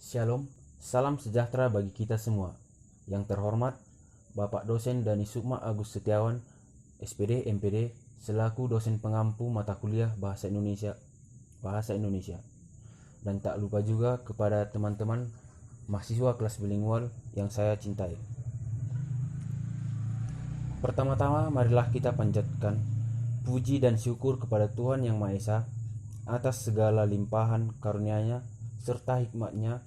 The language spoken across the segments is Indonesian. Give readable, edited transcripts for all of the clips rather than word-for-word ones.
Shalom, salam sejahtera bagi kita semua. Yang terhormat, Bapak Dosen Dani Sukma Agus Setiawan, SPD MPD, selaku dosen pengampu mata kuliah Bahasa Indonesia. Dan tak lupa juga kepada teman-teman mahasiswa kelas bilingual yang saya cintai. Pertama-tama marilah kita panjatkan puji dan syukur kepada Tuhan Yang Maha Esa atas segala limpahan karunia-Nya serta hikmat-Nya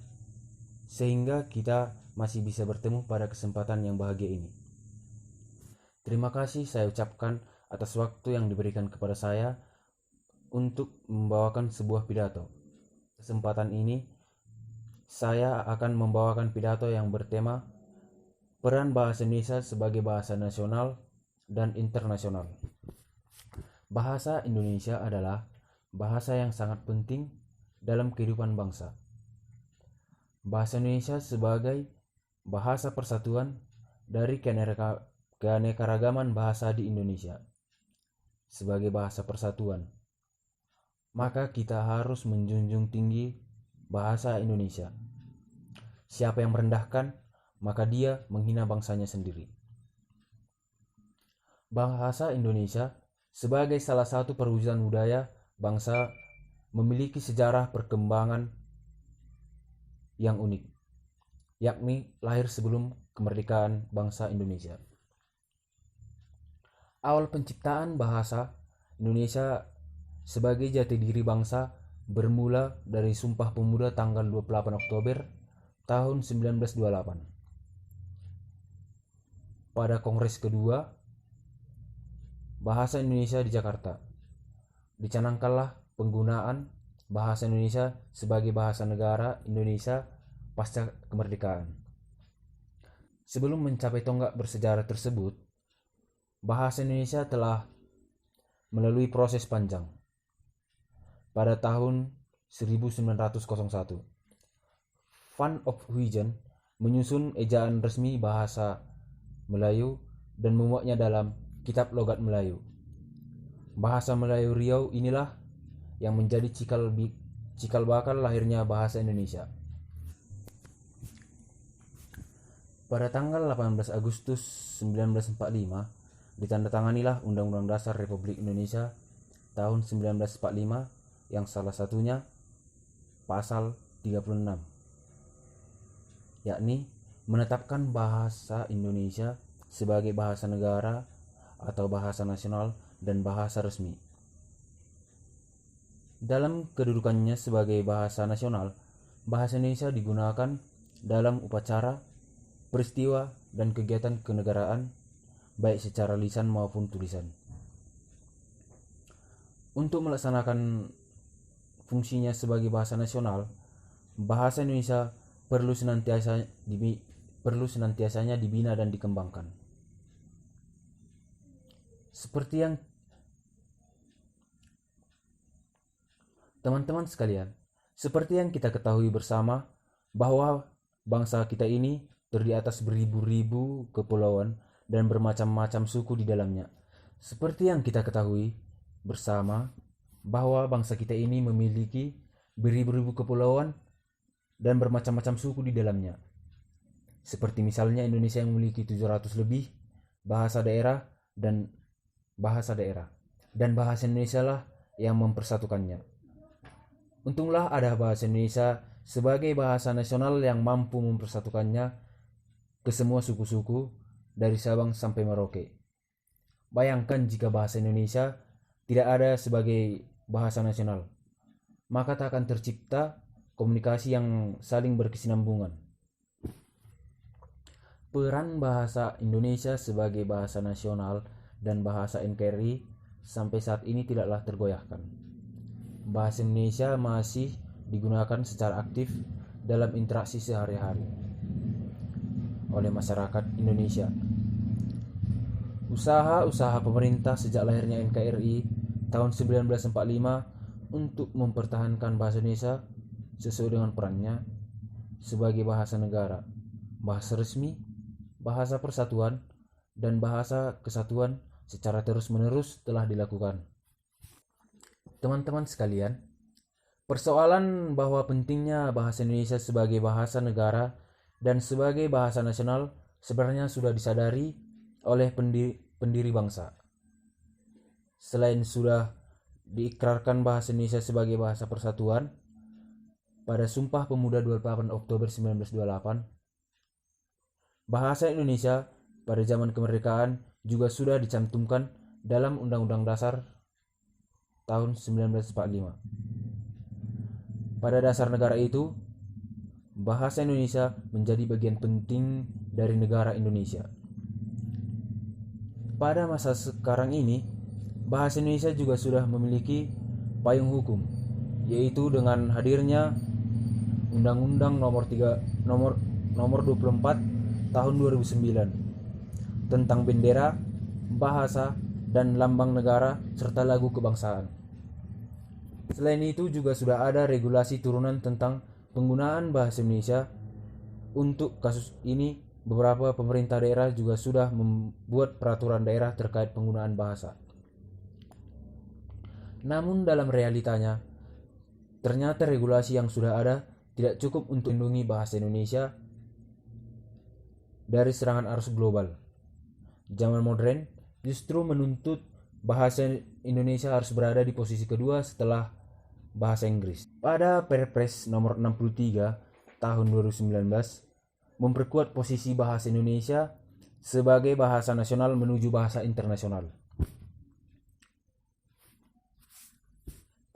sehingga kita masih bisa bertemu pada kesempatan yang bahagia ini. Terima kasih saya ucapkan atas waktu yang diberikan kepada saya untuk membawakan sebuah pidato. Kesempatan ini saya akan membawakan pidato yang bertema peran bahasa Indonesia sebagai bahasa nasional dan internasional. Bahasa Indonesia adalah bahasa yang sangat penting dalam kehidupan bangsa. Bahasa Indonesia sebagai bahasa persatuan dari keanekaragaman bahasa di Indonesia. Sebagai bahasa persatuan, maka kita harus menjunjung tinggi bahasa Indonesia. Siapa yang merendahkan, maka dia menghina bangsanya sendiri. Bahasa Indonesia sebagai salah satu perwujudan budaya bangsa memiliki sejarah perkembangan yang unik, yakni lahir sebelum kemerdekaan bangsa Indonesia. Awal penciptaan bahasa Indonesia sebagai jati diri bangsa bermula dari Sumpah Pemuda tanggal 28 Oktober tahun 1928. Pada Kongres kedua Bahasa Indonesia di Jakarta, dicanangkanlah penggunaan bahasa Indonesia sebagai bahasa negara Indonesia pasca kemerdekaan. Sebelum mencapai tonggak bersejarah tersebut, bahasa Indonesia telah melalui proses panjang. Pada tahun 1901, Van Ophuijsen menyusun ejaan resmi bahasa Melayu dan memuatnya dalam Kitab Logat Melayu. Bahasa Melayu Riau inilah yang menjadi cikal bakal lahirnya bahasa Indonesia. Pada tanggal 18 Agustus 1945 ditandatanganilah Undang-Undang Dasar Republik Indonesia tahun 1945 yang salah satunya pasal 36, yakni menetapkan bahasa Indonesia sebagai bahasa negara atau bahasa nasional dan bahasa resmi. Dalam kedudukannya sebagai bahasa nasional, bahasa Indonesia digunakan dalam upacara, peristiwa, dan kegiatan kenegaraan, baik secara lisan maupun tulisan. Untuk melaksanakan fungsinya sebagai bahasa nasional, bahasa Indonesia perlu senantiasanya dibina dan dikembangkan. Seperti yang teman-teman sekalian, seperti yang kita ketahui bersama bahwa bangsa kita ini terdiri atas beribu-ribu kepulauan dan bermacam-macam suku di dalamnya. Seperti yang kita ketahui bersama bahwa bangsa kita ini memiliki beribu-ribu kepulauan dan bermacam-macam suku di dalamnya. Seperti misalnya Indonesia yang memiliki 700 lebih bahasa daerah dan bahasa Indonesia lah yang mempersatukannya. Untunglah ada bahasa Indonesia sebagai bahasa nasional yang mampu mempersatukannya ke semua suku-suku dari Sabang sampai Merauke. Bayangkan jika bahasa Indonesia tidak ada sebagai bahasa nasional, maka tak akan tercipta komunikasi yang saling berkesinambungan. Peran bahasa Indonesia sebagai bahasa nasional dan bahasa NKRI sampai saat ini tidaklah tergoyahkan. Bahasa Indonesia masih digunakan secara aktif dalam interaksi sehari-hari oleh masyarakat Indonesia. Usaha-usaha pemerintah sejak lahirnya NKRI tahun 1945 untuk mempertahankan bahasa Indonesia sesuai dengan perannya sebagai bahasa negara, bahasa resmi, bahasa persatuan, dan bahasa kesatuan secara terus-menerus telah dilakukan. Teman-teman sekalian, Persoalan bahwa pentingnya bahasa Indonesia sebagai bahasa negara dan sebagai bahasa nasional sebenarnya sudah disadari oleh pendiri bangsa. Selain sudah diikrarkan bahasa Indonesia sebagai bahasa persatuan pada Sumpah Pemuda 28 Oktober 1928, bahasa Indonesia pada zaman kemerdekaan juga sudah dicantumkan dalam Undang-Undang Dasar tahun 1945. Pada dasar negara itu, bahasa Indonesia menjadi bagian penting dari negara Indonesia. Pada masa sekarang ini, bahasa Indonesia juga sudah memiliki payung hukum, yaitu dengan hadirnya Undang-Undang nomor 24 tahun 2009 tentang bendera, bahasa, dan lambang negara serta lagu kebangsaan. Selain itu juga sudah ada regulasi turunan tentang penggunaan bahasa Indonesia. Untuk kasus ini, beberapa pemerintah daerah juga sudah membuat peraturan daerah terkait penggunaan bahasa. Namun dalam realitanya, ternyata regulasi yang sudah ada tidak cukup untuk melindungi bahasa Indonesia dari serangan arus global. Zaman modern justru menuntut bahasa Indonesia harus berada di posisi kedua setelah bahasa Inggris. Pada Perpres nomor 63 tahun 2019 memperkuat posisi bahasa Indonesia sebagai bahasa nasional menuju bahasa internasional.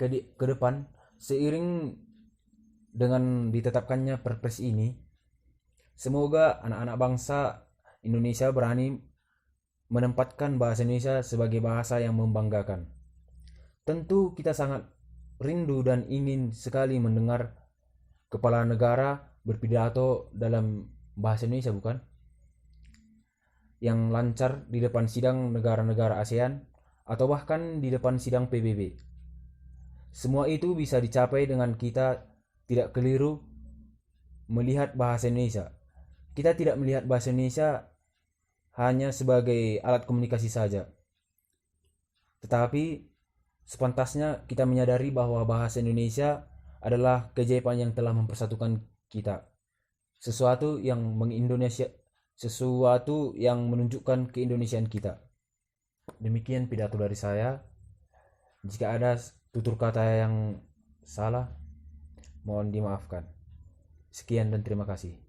Ke depan, seiring dengan ditetapkannya Perpres ini, semoga anak-anak bangsa Indonesia berani menempatkan bahasa Indonesia sebagai bahasa yang membanggakan. Tentu kita sangat rindu dan ingin sekali mendengar kepala negara berpidato dalam bahasa Indonesia, bukan? Yang lancar di depan sidang negara-negara ASEAN atau bahkan di depan sidang PBB. Semua itu bisa dicapai dengan kita tidak keliru melihat bahasa Indonesia. Kita tidak melihat bahasa Indonesia hanya sebagai alat komunikasi saja, tetapi sepantasnya kita menyadari bahwa bahasa Indonesia adalah keajaiban yang telah mempersatukan kita. Sesuatu yang menunjukkan keindonesiaan kita. Demikian pidato dari saya. Jika ada tutur kata yang salah, mohon dimaafkan. Sekian dan terima kasih.